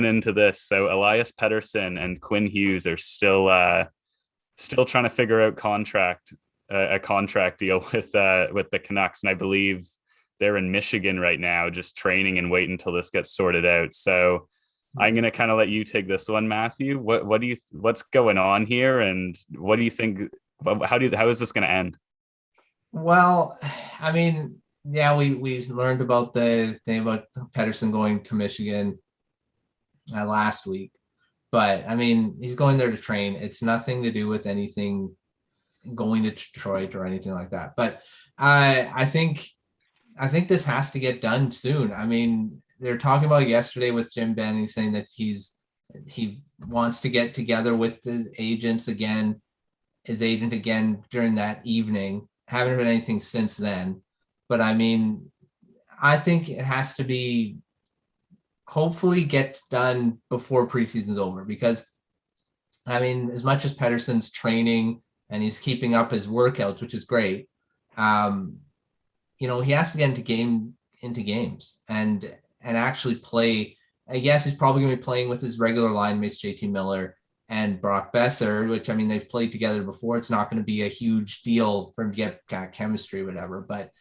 into this. So Elias Pettersson and Quinn Hughes are still trying to figure out a contract deal with the Canucks, and I believe they're in Michigan right now, just training and waiting until this gets sorted out. So I'm gonna kind of let you take this one, Matthew. What's going on here, and what do you think? How is this going to end? Well, I mean, yeah, we learned about the thing about Pettersson going to Michigan last week, but I mean, he's going there to train. It's nothing to do with anything going to Detroit or anything like that. But I think this has to get done soon. I mean, they're talking about it yesterday with Jim Benning saying that he wants to get together with his agent again during that evening. Haven't heard anything since then. But I mean, I think it has to be hopefully get done before preseason's over, because I mean, as much as Pettersson's training and he's keeping up his workouts, which is great, he has to get into games and actually play. I guess he's probably going to be playing with his regular line mates, JT Miller and Brock Besser, which, I mean, they've played together before. It's not going to be a huge deal for him to get chemistry or whatever. But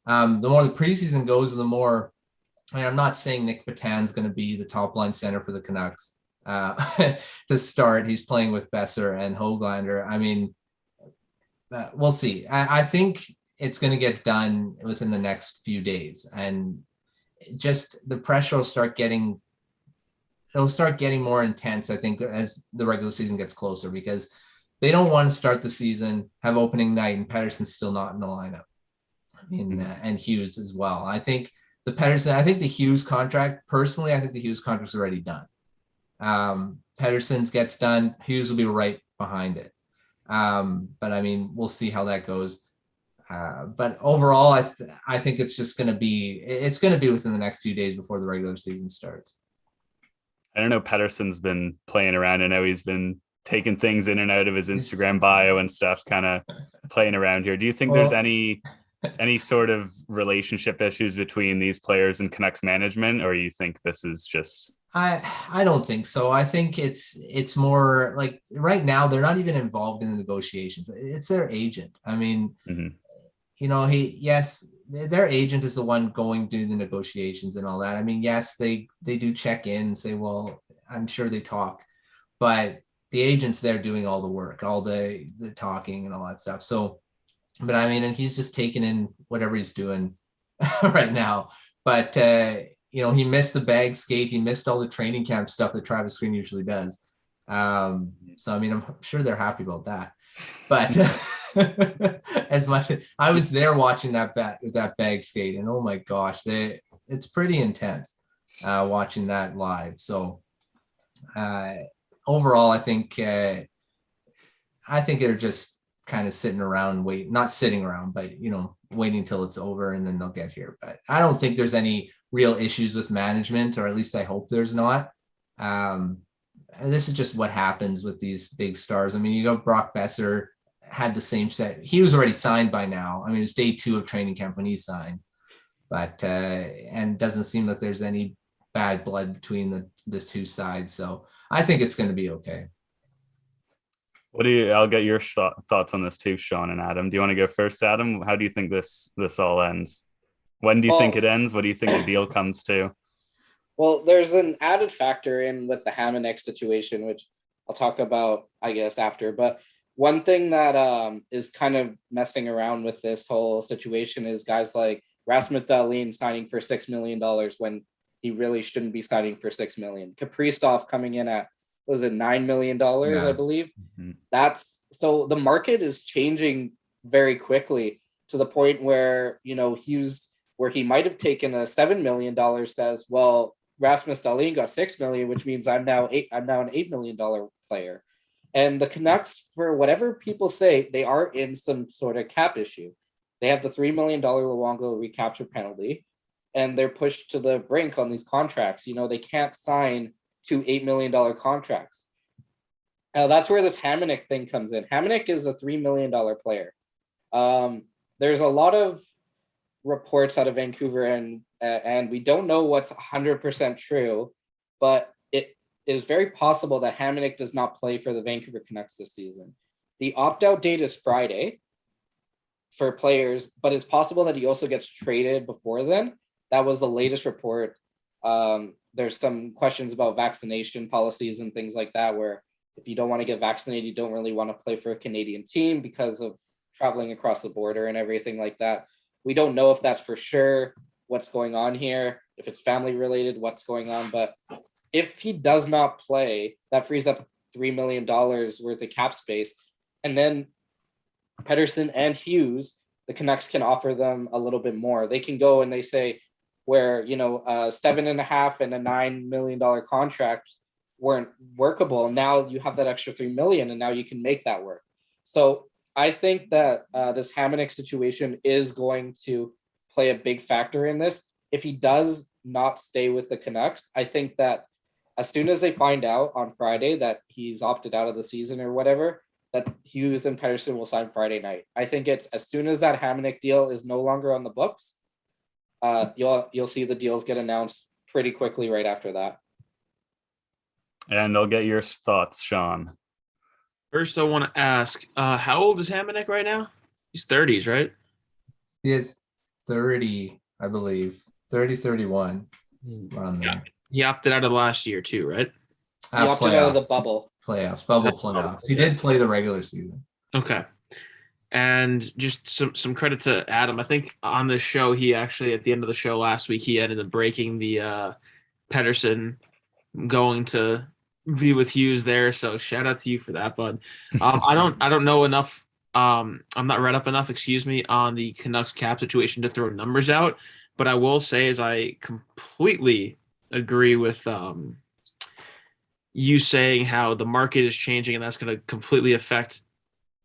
the more the preseason goes, the more, I mean, I'm not saying Nick Batan's going to be the top line center for the Canucks to start. He's playing with Besser and Höglander. I mean, we'll see. I think it's going to get done within the next few days, and just the pressure will start getting more intense, I think, as the regular season gets closer, because they don't want to start the season, have opening night, and Pettersson's still not in the lineup. I mean, and Hughes as well. I think the Hughes contract, personally, I think the Hughes contract's already done. Pettersson's gets done, Hughes will be right behind it. But I mean, we'll see how that goes. But overall, I think it's just going to be within the next few days before the regular season starts. I don't know. Pettersson's been playing around. I know he's been taking things in and out of his Instagram bio and stuff, kind of playing around here. Do you think there's any sort of relationship issues between these players and Canucks management, or you think this is just? I don't think so. I think it's more like right now they're not even involved in the negotiations. It's their agent. I mean, their agent is the one going to the negotiations and all that. I mean, yes, they do check in and say, well, I'm sure they talk, but the agent's there doing all the work, all the talking and all that stuff. So, but I mean, and he's just taking in whatever he's doing right now. But, he missed the bag skate. He missed all the training camp stuff that Travis Green usually does. So, I mean, I'm sure they're happy about that. But as much as I was there watching that bag skate, and oh my gosh, it's pretty intense watching that live. So overall, I think they're just kind of sitting around, not sitting around, but waiting until it's over and then they'll get here. But I don't think there's any real issues with management, or at least I hope there's not. And this is just what happens with these big stars. I mean, you got Brock Besser had the same set. He was already signed by now. I mean, it was day 2 of training camp when he signed, but and doesn't seem like there's any bad blood between the two sides. So I think it's going to be okay. I'll get your thoughts on this too, Sean and Adam. Do you want to go first, Adam? How do you think this all ends? When do you think it ends? What do you think the deal comes to? Well, there's an added factor in with the Hamonic situation, which I'll talk about, I guess, after. But one thing that is kind of messing around with this whole situation is guys like Rasmus Dahlin signing for $6 million when he really shouldn't be signing for $6 million. Kaprizov coming in at, was it $9 million, I believe? Mm-hmm. So the market is changing very quickly to the point where, Hughes, where he might have taken a $7 million, says, well, Rasmus Dahlin got $6 million, which means I'm now an $8 million player. And the Canucks, for whatever people say, they are in some sort of cap issue. They have the $3 million Luongo recapture penalty, and they're pushed to the brink on these contracts. They can't sign 2 $8 million contracts. That's where this Hamonic thing comes in. Hamonic is a $3 million player. There's a lot of reports out of Vancouver, and we don't know what's 100% true, but is very possible that Hamonic does not play for the Vancouver Canucks this season. The opt-out date is Friday for players, but it's possible that he also gets traded before then. That was the latest report. There's some questions about vaccination policies and things like that, where if you don't want to get vaccinated, you don't really want to play for a Canadian team because of traveling across the border and everything like that. We don't know if that's for sure what's going on here, if it's family related, what's going on. But if he does not play, that frees up $3 million worth of cap space. And then Pettersson and Hughes, the Canucks can offer them a little bit more. They can go and they say, where, you know, $7.5 and a $9 million contract weren't workable. Now you have that extra $3 million, and now you can make that work. So I think that this Hamonic situation is going to play a big factor in this. If he does not stay with the Canucks, I think that as soon as they find out on Friday that he's opted out of the season or whatever, that Hughes and Pettersson will sign Friday night. I think it's as soon as that Hamonic deal is no longer on the books, you'll see the deals get announced pretty quickly right after that. And I'll get your thoughts, Sean. First, I want to ask, how old is Hamonic right now? He's 30s, right? He is 30, I believe. 30, 31. Around there. He opted out of last year too, right? He opted out of the bubble. Playoffs. He did play the regular season. Okay. And just some credit to Adam. I think on this show, he actually, at the end of the show last week, he ended up breaking the Pettersson going to be with Hughes there. So shout out to you for that, bud. I don't know enough. I'm not read up enough, on the Canucks cap situation to throw numbers out. But I will say is I completely agree with you saying how the market is changing and that's going to completely affect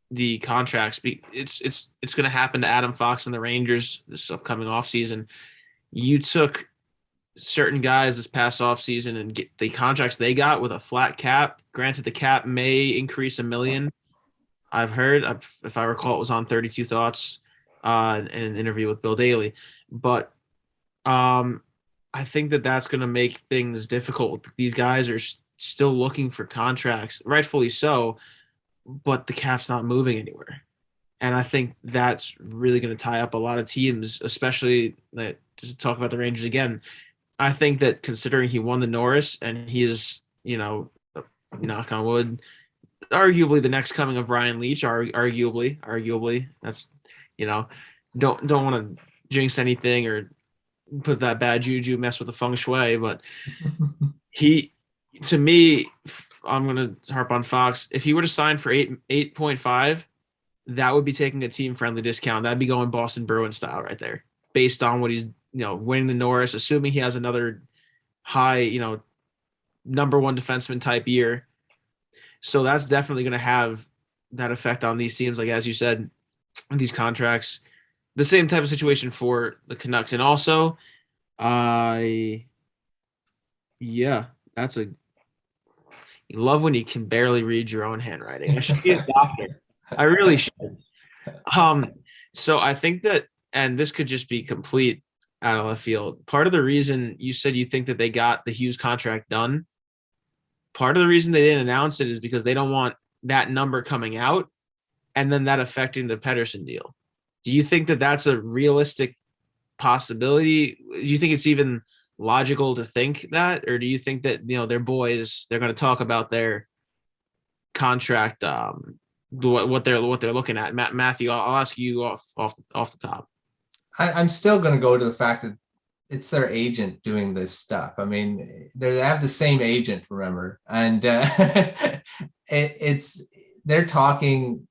the contracts. It's going to happen to Adam Fox and the Rangers this upcoming offseason. You took certain guys this past offseason and get the contracts they got with a flat cap. Granted, the cap may increase $1 million. I've heard, if I recall, it was on 32 Thoughts in an interview with Bill Daly. But I think that's going to make things difficult. These guys are still looking for contracts, rightfully so, but the cap's not moving anywhere. And I think that's really going to tie up a lot of teams, especially to talk about the Rangers again. I think that considering he won the Norris and he is, knock on wood, arguably the next coming of Ryan Leach, arguably that's, don't want to jinx anything or put that bad juju, mess with the feng shui, but to me, I'm going to harp on Fox. If he were to sign for 8.5, that would be taking a team-friendly discount. That'd be going Boston Bruins style right there, based on what he's, winning the Norris, assuming he has another high, number one defenseman type year. So that's definitely going to have that effect on these teams, like as you said, these contracts. The same type of situation for the Canucks. And also, you love when you can barely read your own handwriting. I should be a doctor. I really should. So I think that, and this could just be complete out of left field. Part of the reason you said you think that they got the Hughes contract done, part of the reason they didn't announce it is because they don't want that number coming out and then that affecting the Pettersson deal. Do you think that that's a realistic possibility? Do you think it's even logical to think that, or do you think that their boys, they're going to talk about their contract, what they're looking at? Matthew, I'll ask you off the top. I'm still going to go to the fact that it's their agent doing this stuff. I mean, they have the same agent, remember, and they're talking.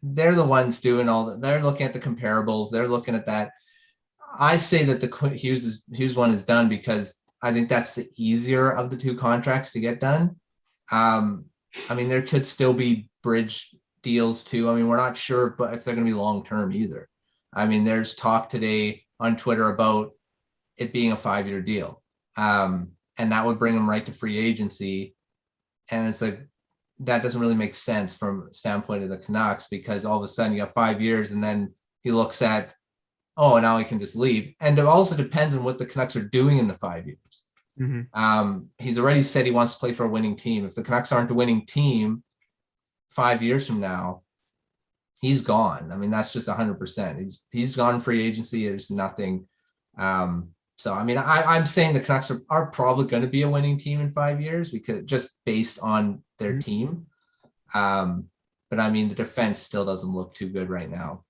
They're the ones doing all that. They're looking at the comparables. They're looking at that. I say that the Hughes one is done because I think that's the easier of the two contracts to get done. I mean, there could still be bridge deals too. I mean, we're not sure, but if they're going to be long-term either. I mean, there's talk today on Twitter about it being a 5-year deal. And that would bring them right to free agency. And it's like, that doesn't really make sense from a standpoint of the Canucks, because all of a sudden you have 5 years and then he looks at, oh, now he can just leave. And it also depends on what the Canucks are doing in the 5 years. He's already said he wants to play for a winning team. If the Canucks aren't a winning team 5 years from now, he's gone. I mean, that's just 100%. He's gone free agency. There's nothing. So, I mean, I'm saying the Canucks are probably going to be a winning team in 5 years because just based on their team. But I mean, the defense still doesn't look too good right now.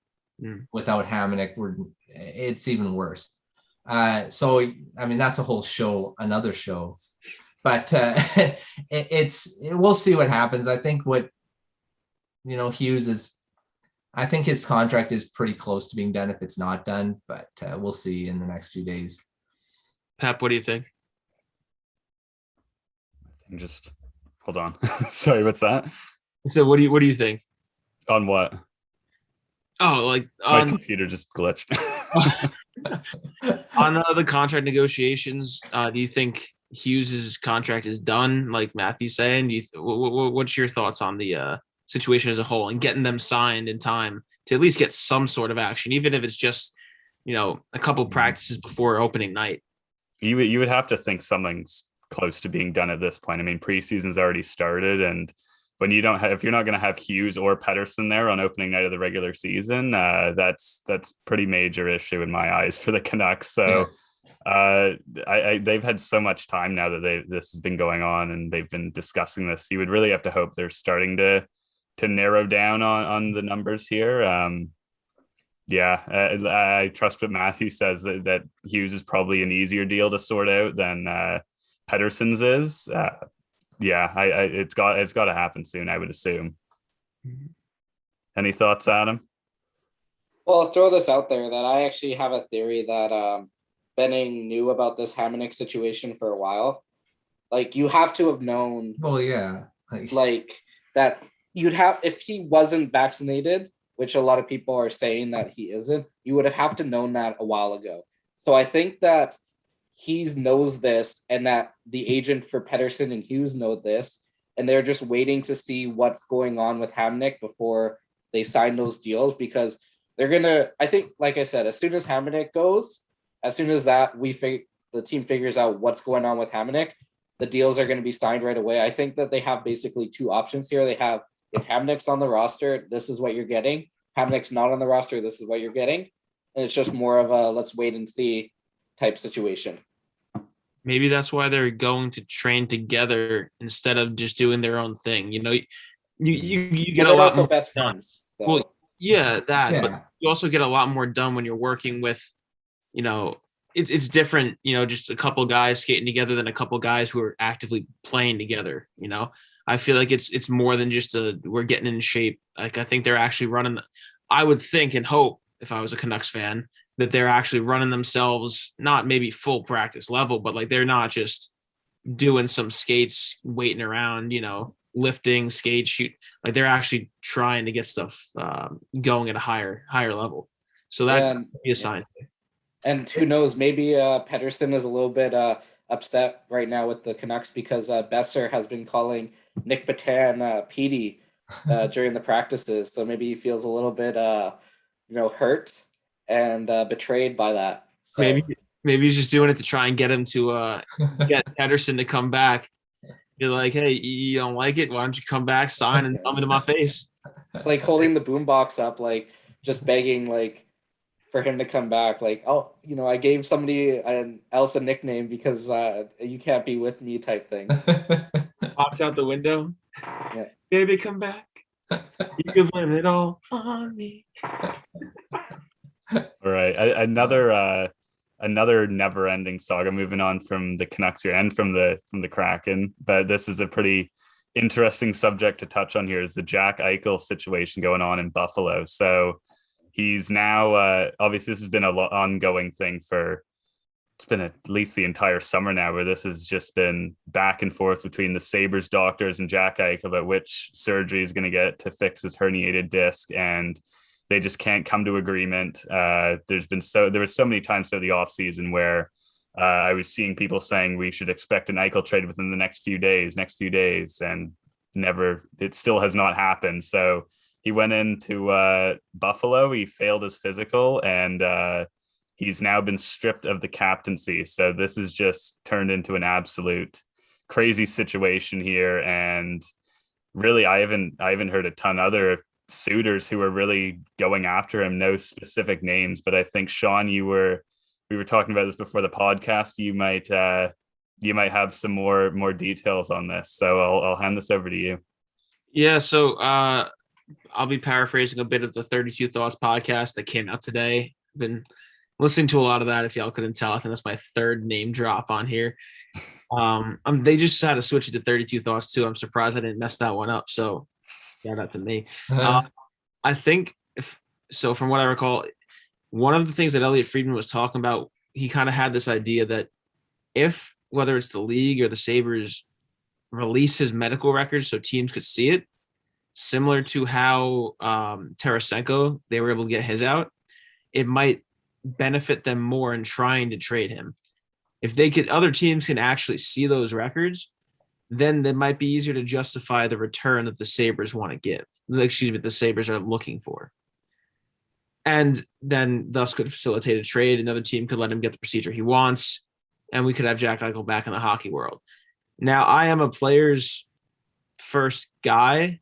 Without Hamonic, it's even worse. So, I mean, that's a whole show, another show. But we'll see what happens. I think Hughes is, I think his contract is pretty close to being done if it's not done, but we'll see in the next few days. Pep, what do you think? Just hold on. Sorry, what's that? So what do you think? On what? Oh, like my computer just glitched. On the contract negotiations, do you think Hughes's contract is done, like Matthew's saying? What's your thoughts on the situation as a whole and getting them signed in time to at least get some sort of action, even if it's just a couple practices before opening night? You would have to think something's close to being done at this point. I mean, preseason's already started, and when if you're not going to have Hughes or Pettersson there on opening night of the regular season, that's pretty major issue in my eyes for the Canucks. So they've had so much time now that this has been going on and they've been discussing this. You would really have to hope they're starting to narrow down on the numbers here. I trust what Matthew says that Hughes is probably an easier deal to sort out than Pettersson's is. It's got to happen soon, I would assume. Any thoughts, Adam? Well, I'll throw this out there that I actually have a theory that Benning knew about this Hamonic situation for a while. Like, you have to have known. Well, yeah. Like that you'd have, if he wasn't vaccinated, which a lot of people are saying that he isn't, you would have to known that a while ago. So I think that he knows this and that the agent for Pettersson and Hughes know this, and they're just waiting to see what's going on with Hamonic before they sign those deals, because they're going to, I think, like I said, as soon as Hamonic goes, as soon as that the team figures out what's going on with Hamonic, the deals are going to be signed right away. I think that they have basically two options here. They have, if Hamonic's on the roster, this is what you're getting. Hamonic's not on the roster, this is what you're getting. And it's just more of a let's wait and see type situation. Maybe that's why they're going to train together instead of just doing their own thing. You get a lot also more best done. friends. So. Well, but you also get a lot more done when you're working with, it's different, just a couple guys skating together than a couple guys who are actively playing together. I feel like it's more than just we're getting in shape. Like, I think they're actually running. I would think and hope, if I was a Canucks fan, that they're actually running themselves, not maybe full practice level, but like they're not just doing some skates, waiting around, lifting, skate, shoot. Like, they're actually trying to get stuff going at a higher level. So that could be a sign. And who knows, maybe Pettersson is a little bit upset right now with the Canucks because Besser has been calling Nick Patan Petey during the practices. So maybe he feels a little bit, hurt and betrayed by that. So. Maybe he's just doing it to try and get him to get Pettersson to come back. You're like, hey, you don't like it? Why don't you come back, sign, and tell me to my face? Like holding the boombox up, like just begging, like for him to come back. Like, oh, I gave somebody else a nickname because you can't be with me, type thing. Pops out the window. Yeah. Baby, come back. You can blame it all on me. All right, another never-ending saga. Moving on from the Canucks here and from the Kraken, but this is a pretty interesting subject to touch on here. Is the Jack Eichel situation going on in Buffalo? So he's now obviously this has been an ongoing thing it's been at least the entire summer now, where this has just been back and forth between the Sabres doctors and Jack Eichel about which surgery is going to get to fix his herniated disc, and they just can't come to agreement. There was so many times through the offseason where I was seeing people saying we should expect an Eichel trade within the next few days, and it still has not happened. So he went into Buffalo, he failed his physical, and he's now been stripped of the captaincy. So this is just turned into an absolute crazy situation here. And really, I haven't heard a ton other suitors who are really going after him. No specific names, but I think Sean, we were talking about this before the podcast. You might have some more details on this. So I'll hand this over to you. Yeah. So I'll be paraphrasing a bit of the 32 Thoughts podcast that came out today. I've been listening to a lot of that. If y'all couldn't tell, I think that's my third name drop on here. They just had to switch it to 32 Thoughts too. I'm surprised I didn't mess that one up. So yeah, that's to me. I think from what I recall, one of the things that Elliot Friedman was talking about, he kind of had this idea that if, whether it's the league or the Sabres, release his medical records so teams could see it, similar to how Tarasenko, they were able to get his out, it might benefit them more in trying to trade him. If other teams can actually see those records, then it might be easier to justify the return that the Sabres want to give. The Sabres are looking for. And then thus could facilitate a trade. Another team could let him get the procedure he wants, and we could have Jack Eichel back in the hockey world. Now, I am a players first guy,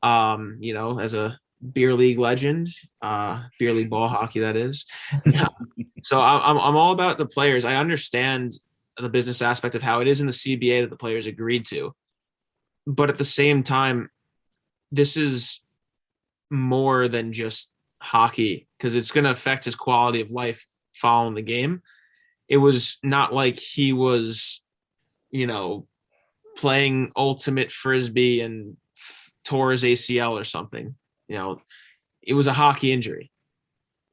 as a beer league legend, beer league ball hockey, that is. Yeah. So I'm all about the players. I understand the business aspect of how it is in the CBA that the players agreed to. But at the same time, this is more than just hockey, because it's going to affect his quality of life following the game. It was not like he was, playing ultimate frisbee and tore his ACL or something. It was a hockey injury.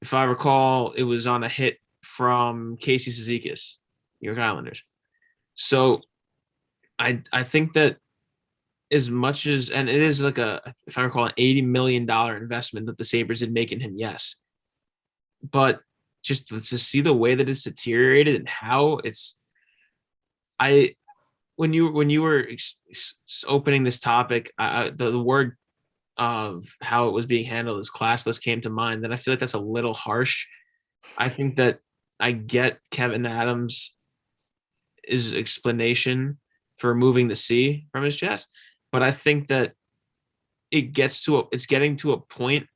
If I recall, it was on a hit from Casey Cizikas, New York Islanders. So I think that as much as, and it is like if I recall, an $80 million investment that the Sabres did make in him, yes. But just to see the way that it's deteriorated and how when you were opening this topic, the word of how it was being handled as classless came to mind. Then I feel like that's a little harsh. I think that I get Kevin Adams' explanation for removing the C from his chest, but I think that it's getting to a point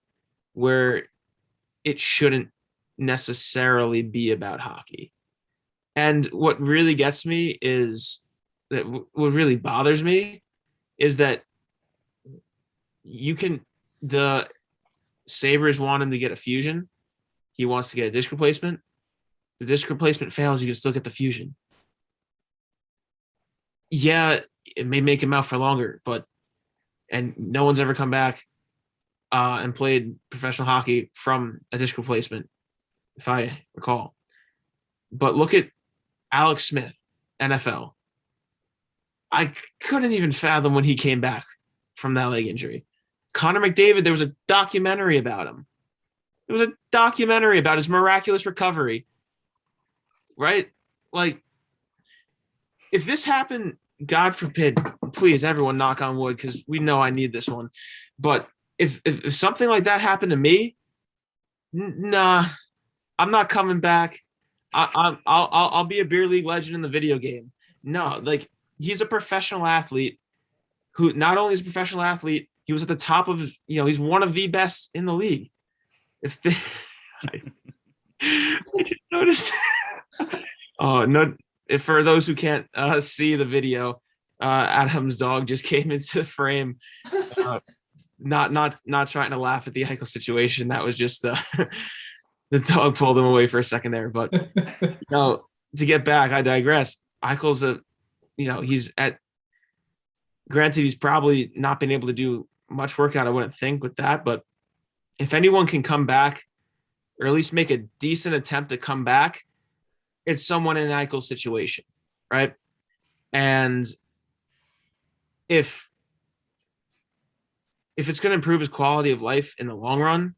where it shouldn't necessarily be about hockey. And what really gets me is that what really bothers me is that the Sabres want him to get a fusion. He wants to get a disc replacement. The disc replacement fails, you can still get the fusion. Yeah, it may make him out for longer, and no one's ever come back and played professional hockey from a disc replacement, if I recall. But look at Alex Smith, NFL. I couldn't even fathom when he came back from that leg injury. Connor McDavid, there was a documentary about him. It was a documentary about his miraculous recovery, right? Like, if this happened, God forbid, please, everyone knock on wood, because we know I need this one. But if something like that happened to me, nah, I'm not coming back. I'll be a beer league legend in the video game. No, like, he's a professional athlete who not only is a professional athlete, he was at the top of his, he's one of the best in the league. I notice. Oh, no. For those who can't see the video, Adam's dog just came into the frame. Not trying to laugh at the Eichel situation. That was just the dog pulled him away for a second there. But to get back, I digress. Eichel's granted, he's probably not been able to do much workout, I wouldn't think, with that. But if anyone can come back, or at least make a decent attempt to come back, it's someone in Eichel's situation, right? And if it's going to improve his quality of life in the long run,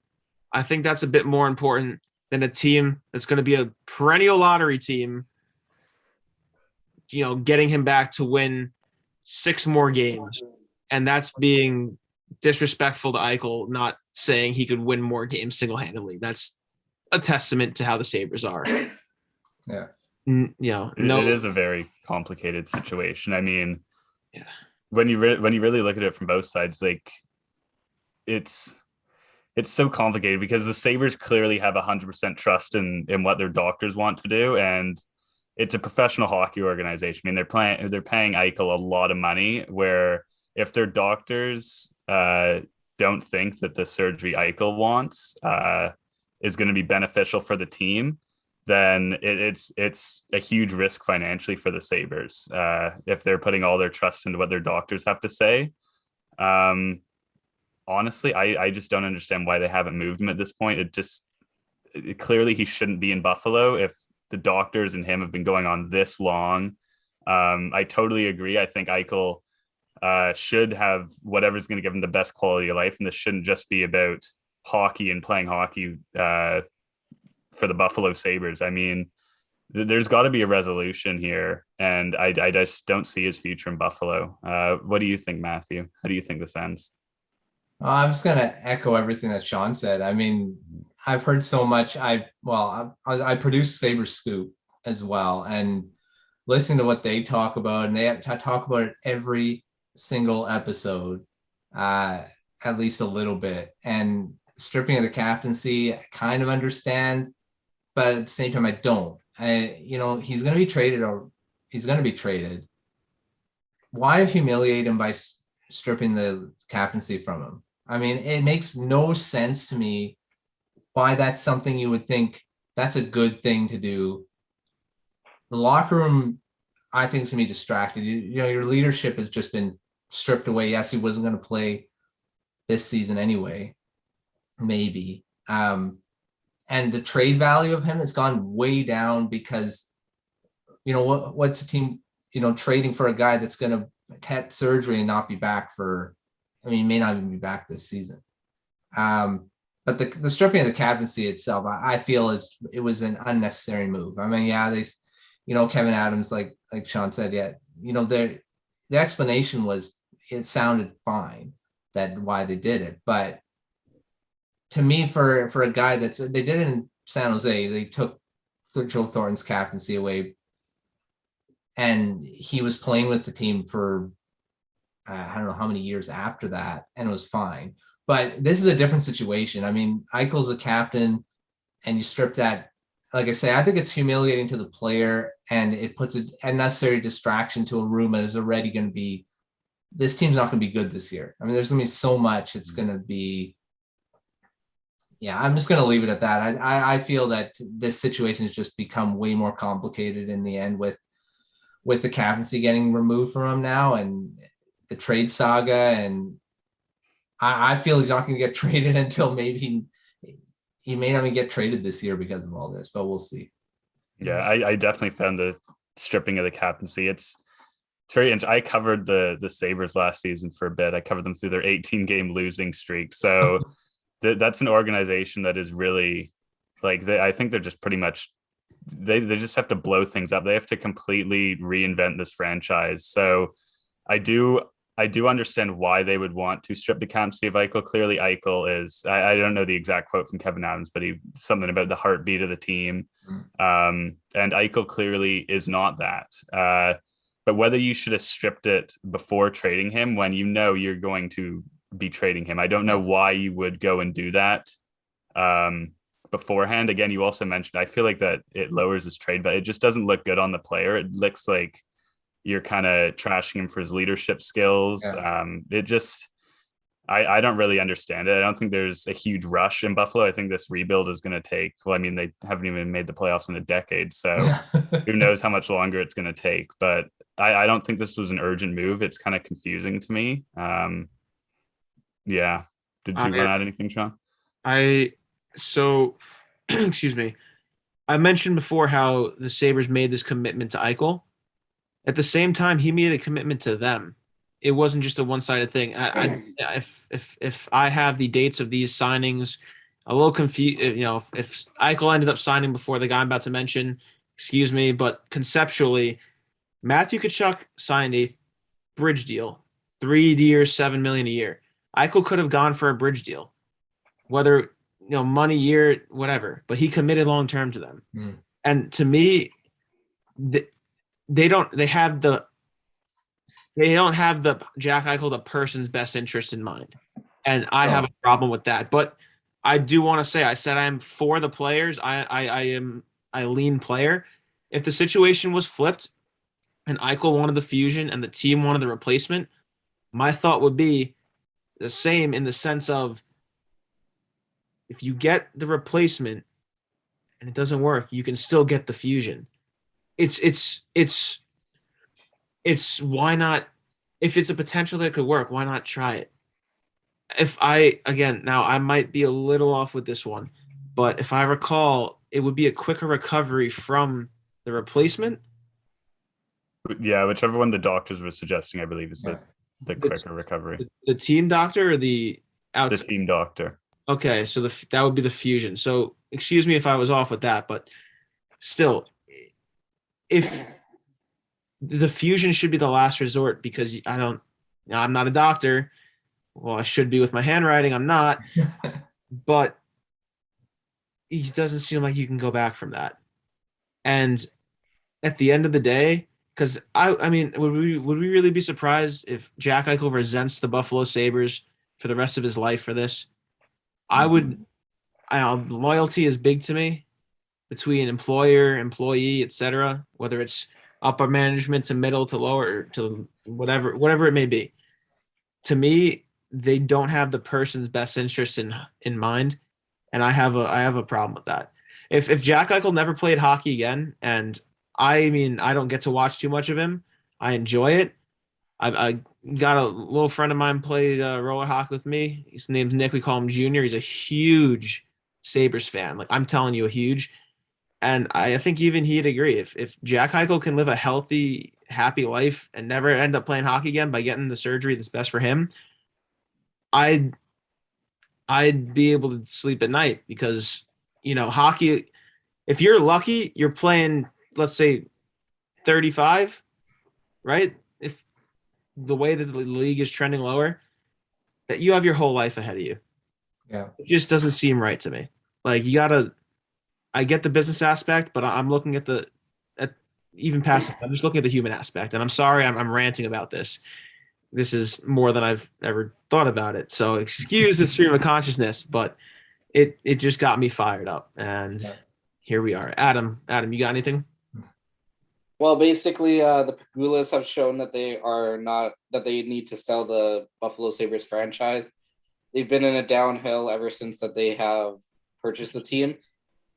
I think that's a bit more important than a team that's going to be a perennial lottery team, getting him back to win 6 more games. And that's being disrespectful to Eichel, not saying he could win more games single-handedly. That's a testament to how the Sabres are. Yeah. It is a very complicated situation. I mean, Yeah. when you really look at it from both sides, like it's so complicated because the Sabres clearly have 100% trust in what their doctors want to do, and it's a professional hockey organization. I mean, they're paying Eichel a lot of money, where if their doctors don't think that the surgery Eichel wants is going to be beneficial for the team, then it's a huge risk financially for the Sabres if they're putting all their trust into what their doctors have to say. Honestly, I just don't understand why they haven't moved him at this point. Clearly he shouldn't be in Buffalo if the doctors and him have been going on this long. I totally agree. I think Eichel should have whatever's going to give him the best quality of life, and this shouldn't just be about hockey and playing hockey for the Buffalo Sabres. I mean, there's got to be a resolution here, and I just don't see his future in Buffalo. What do you think, Matthew? How do you think this ends? I'm just going to echo everything that Sean said. I mean, I've heard so much. I produce Sabres Scoop as well, and listening to what they talk about, and they talk about it every single episode, at least a little bit. And stripping of the captaincy, I kind of understand, but at the same time, I don't. He's going to be traded, or he's going to be traded. Why humiliate him by stripping the captaincy from him? I mean, it makes no sense to me why that's something you would think that's a good thing to do. The locker room, I think, is going to be distracted. Your leadership has just been stripped away. Yes, he wasn't going to play this season anyway, maybe. And the trade value of him has gone way down because, what's a team, trading for a guy that's going to get surgery and not be back he may not even be back this season. But the stripping of the captaincy itself, I feel it was an unnecessary move. I mean, yeah, Kevin Adams, like Sean said, the explanation was it sounded fine that why they did it, but to me, for a guy they did it in San Jose, they took Joe Thornton's captaincy away, and he was playing with the team for I don't know how many years after that, and it was fine. But this is a different situation. I mean, Eichel's a captain, and you strip that. Like I say, I think it's humiliating to the player, and it puts a unnecessary distraction to a room that is already going to be. This team's not going to be good this year. I mean, there's going to be so much. It's going to be. Yeah, I'm just going to leave it at that. I feel that this situation has just become way more complicated in the end with the captaincy getting removed from him now, and the trade saga, and I feel he's not going to get traded until maybe he may not even get traded this year because of all this, but we'll see. Yeah, I definitely found the stripping of the captaincy. It's very interesting. I covered the Sabres last season for a bit. I covered them through their 18-game losing streak. So that's an organization that is really I think they're just pretty much they just have to blow things up. They have to completely reinvent this franchise. So I do understand why they would want to strip the captaincy of Eichel. Clearly, Eichel is, I don't know the exact quote from Kevin Adams, but something about the heartbeat of the team. And Eichel clearly is not that. But whether you should have stripped it before trading him when you're going to be trading him, I don't know why you would go and do that beforehand. Again, you also mentioned, I feel like that it lowers his trade value. It just doesn't look good on the player. It looks like you're kind of trashing him for his leadership skills. Yeah. I don't really understand it. I don't think there's a huge rush in Buffalo. I think this rebuild is going to take, they haven't even made the playoffs in a decade. So who knows how much longer it's going to take, but I don't think this was an urgent move. It's kind of confusing to me. Yeah. Did you want to add anything, Sean? Excuse me. I mentioned before how the Sabres made this commitment to Eichel. At the same time, he made a commitment to them. It wasn't just a one-sided thing. If I have the dates of these signings, a little confused. If Eichel ended up signing before the guy I'm about to mention, excuse me, but conceptually, Matthew Tkachuk signed a bridge deal, 3 years, $7 million a year. Eichel could have gone for a bridge deal. Whether money year, whatever, but he committed long term to them. And to me, they don't have the Jack Eichel, the person's best interest in mind. And I have a problem with that. But I do want to say, I said I'm for the players. I lean player. If the situation was flipped and Eichel wanted the fusion and the team wanted the replacement, my thought would be the same, in the sense of, if you get the replacement and it doesn't work, you can still get the fusion. It's why not? If it's a potential that could work, why not try it? Now I might be a little off with this one, but if I recall, it would be a quicker recovery from the replacement. Yeah, whichever one the doctors were suggesting, I believe, is the quicker recovery. The team doctor or the outside? The team doctor. Okay, so that would be the fusion. So excuse me if I was off with that, but still, if the fusion should be the last resort, because I'm not a doctor. Well, I should be with my handwriting. I'm not, but it doesn't seem like you can go back from that. And at the end of the day, because I mean, would we really be surprised if Jack Eichel resents the Buffalo Sabres for the rest of his life for this? I would. Loyalty is big to me, between employer, employee, etc. Whether it's upper management to middle to lower to whatever it may be. To me, they don't have the person's best interest in mind, and I have a problem with that. If Jack Eichel never played hockey again, and I mean, I don't get to watch too much of him, I enjoy it. I got a little friend of mine played roller hockey with me. His name's Nick. We call him Junior. He's a huge Sabres fan. Like, I'm telling you, a huge. And I think even he'd agree. If Jack Eichel can live a healthy, happy life and never end up playing hockey again by getting the surgery that's best for him, I'd be able to sleep at night, because, hockey, if you're lucky, you're playing, let's say, 35, right? If the way that the league is trending lower, that you have your whole life ahead of you. Yeah. It just doesn't seem right to me. Like, I get the business aspect, but I'm looking at even past, I'm just looking at the human aspect. And I'm sorry, I'm ranting about this. This is more than I've ever thought about it. So excuse the stream of consciousness, but it just got me fired up. And here we are. Adam, you got anything? Well, basically, the Pagulas have shown that they need to sell the Buffalo Sabres franchise. They've been in a downhill ever since that they have purchased the team,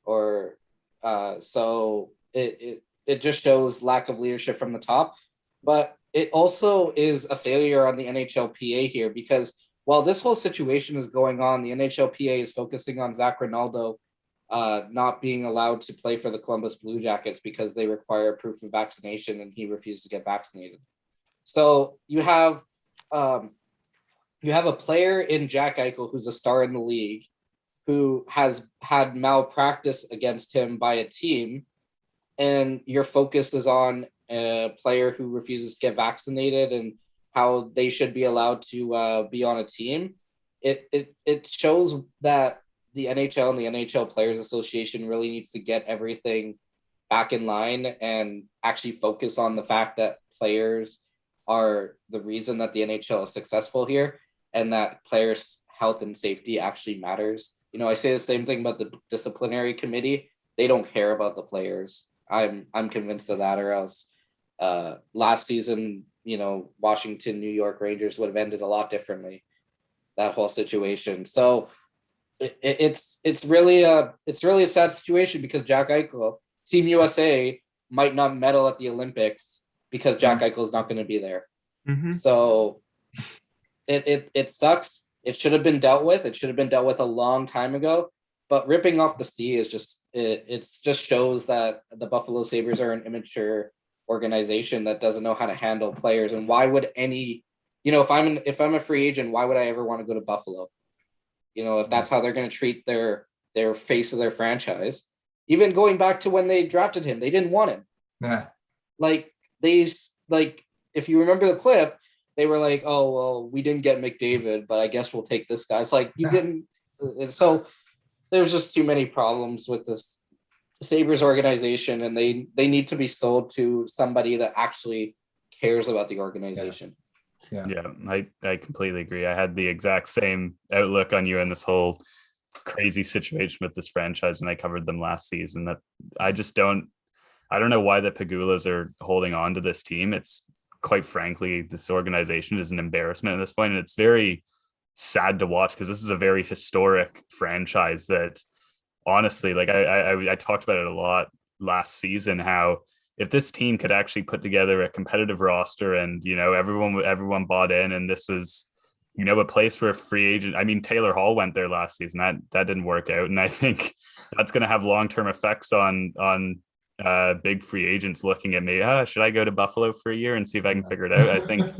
so it just shows lack of leadership from the top. But it also is a failure on the NHLPA here, because while this whole situation is going on, the NHLPA is focusing on Zach Rinaldo not being allowed to play for the Columbus Blue Jackets because they require proof of vaccination and he refused to get vaccinated. So you have a player in Jack Eichel who's a star in the league who has had malpractice against him by a team, and your focus is on a player who refuses to get vaccinated and how they should be allowed to be on a team. It shows that the NHL and the NHL Players Association really needs to get everything back in line and actually focus on the fact that players are the reason that the NHL is successful here, and that players' health and safety actually matters. I say the same thing about the disciplinary committee. They don't care about the players. I'm convinced of that, or else last season, Washington, New York Rangers would have ended a lot differently, that whole situation. So it's really a sad situation, because Jack Eichel, Team USA, might not medal at the Olympics because Jack Eichel is not going to be there. Mm-hmm. So it sucks. It should have been dealt with. It should have been dealt with a long time ago. But ripping off the C is just shows that the Buffalo Sabres are an immature organization that doesn't know how to handle players. And why would if I'm a free agent, why would I ever want to go to Buffalo? If that's how they're going to treat their face of their franchise. Even going back to when they drafted him, they didn't want him. Yeah. If you remember the clip, they were like, "Oh, well, we didn't get McDavid, but I guess we'll take this guy." It's like, you didn't. So there's just too many problems with this Sabres organization, and they need to be sold to somebody that actually cares about the organization. Yeah, I completely agree. I had the exact same outlook on you in this whole crazy situation with this franchise when I covered them last season. That I don't know why the Pagulas are holding on to this team. It's quite frankly, this organization is an embarrassment at this point, and it's very sad to watch because this is a very historic franchise that honestly, like I talked about it a lot last season, how if this team could actually put together a competitive roster and, everyone bought in, and this was, a place where free agent, I mean, Taylor Hall went there last season, that didn't work out. And I think that's going to have long-term effects on big free agents looking at me. Should I go to Buffalo for a year and see if I can figure it out? I think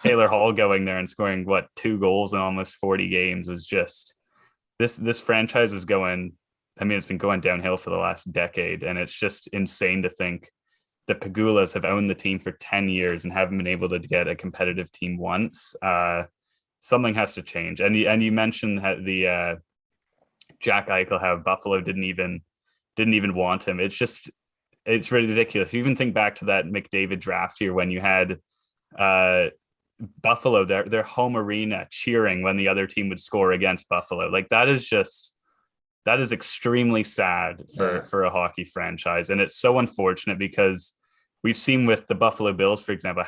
Taylor Hall going there and scoring 2 goals in almost 40 games was just this franchise is going. I mean, it's been going downhill for the last decade, and it's just insane to think the Pagulas have owned the team for 10 years and haven't been able to get a competitive team once. Something has to change. And you mentioned that the Jack Eichel, how Buffalo didn't even want him. It's really ridiculous. You even think back to that McDavid draft year when you had Buffalo, their home arena cheering when the other team would score against Buffalo. Like that is extremely sad for a hockey franchise. And it's so unfortunate because we've seen with the Buffalo Bills, for example,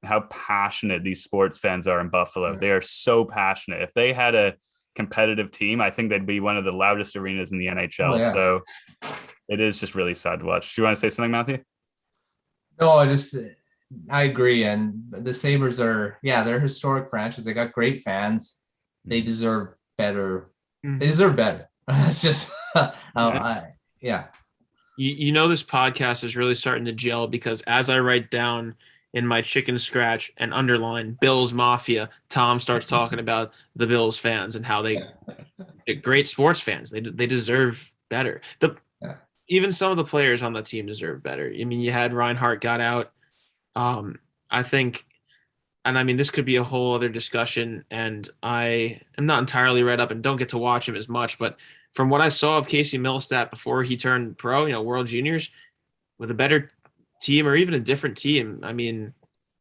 how passionate these sports fans are in Buffalo. They are so passionate. If they had a competitive team, I think they'd be one of the loudest arenas in the NHL. So it is just really sad to watch. Do you want to say something, Matthew? No, I agree. And the Sabres they're a historic franchise. They got great fans. They deserve better. They deserve better. It's just, this podcast is really starting to gel because as I write down in my chicken scratch and underline Bills Mafia, Tom starts talking about the Bills fans and how they're great sports fans. They deserve better. Even some of the players on the team deserve better. I mean, you had Reinhart got out. I think, and I mean, this could be a whole other discussion, and I am not entirely read up and don't get to watch him as much, but from what I saw of Casey Milstat before he turned pro, World Juniors, with a better team or even a different team, I mean,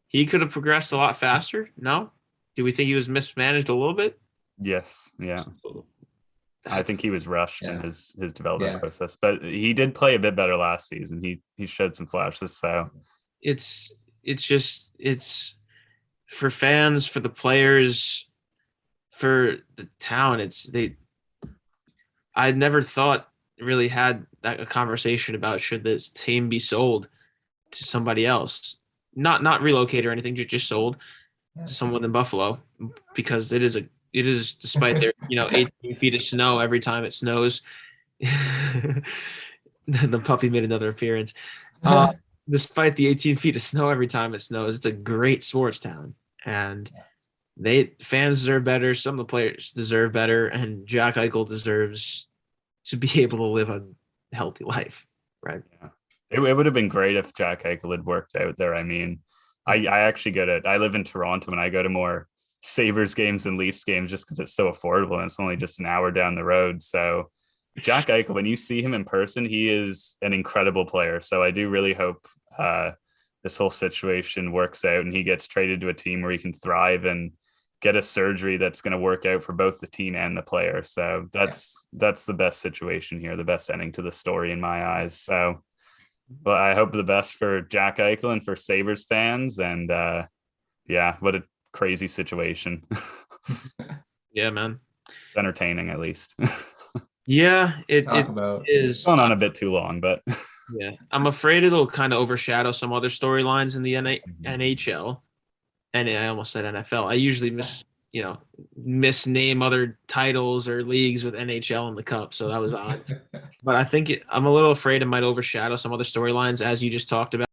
he could have progressed a lot faster. No? Do we think he was mismanaged a little bit? Yes. Yeah. I think he was rushed in his development process, but he did play a bit better last season. He showed some flashes. So it's for fans, for the players, for the town. I never thought really had a conversation about should this team be sold to somebody else, not relocate or anything, just sold to someone in Buffalo, because it is despite their 18 feet of snow every time it snows. The puppy made another appearance. Despite the 18 feet of snow every time it snows, it's a great sports town, and fans deserve better. Some of the players deserve better, and Jack Eichel deserves to be able to live a healthy life, right? Yeah. It would have been great if Jack Eichel had worked out there. I mean, I actually I live in Toronto, and I go to more Sabres games and Leafs games just because it's so affordable, and it's only just an hour down the road. So Jack Eichel, when you see him in person, he is an incredible player. So I do really hope this whole situation works out and he gets traded to a team where he can thrive and get a surgery that's going to work out for both the team and the player. So that's the best situation here, the best ending to the story in my eyes. So, but I hope the best for Jack Eichel and for Sabres fans. And what a crazy situation. Yeah, man. It's entertaining, at least. Yeah, it is going on a bit too long, but yeah, I'm afraid it'll kind of overshadow some other storylines in the NHL. And I almost said NFL. I usually misname other titles or leagues with NHL in the cup, so that was odd. But I think I'm a little afraid it might overshadow some other storylines, as you just talked about.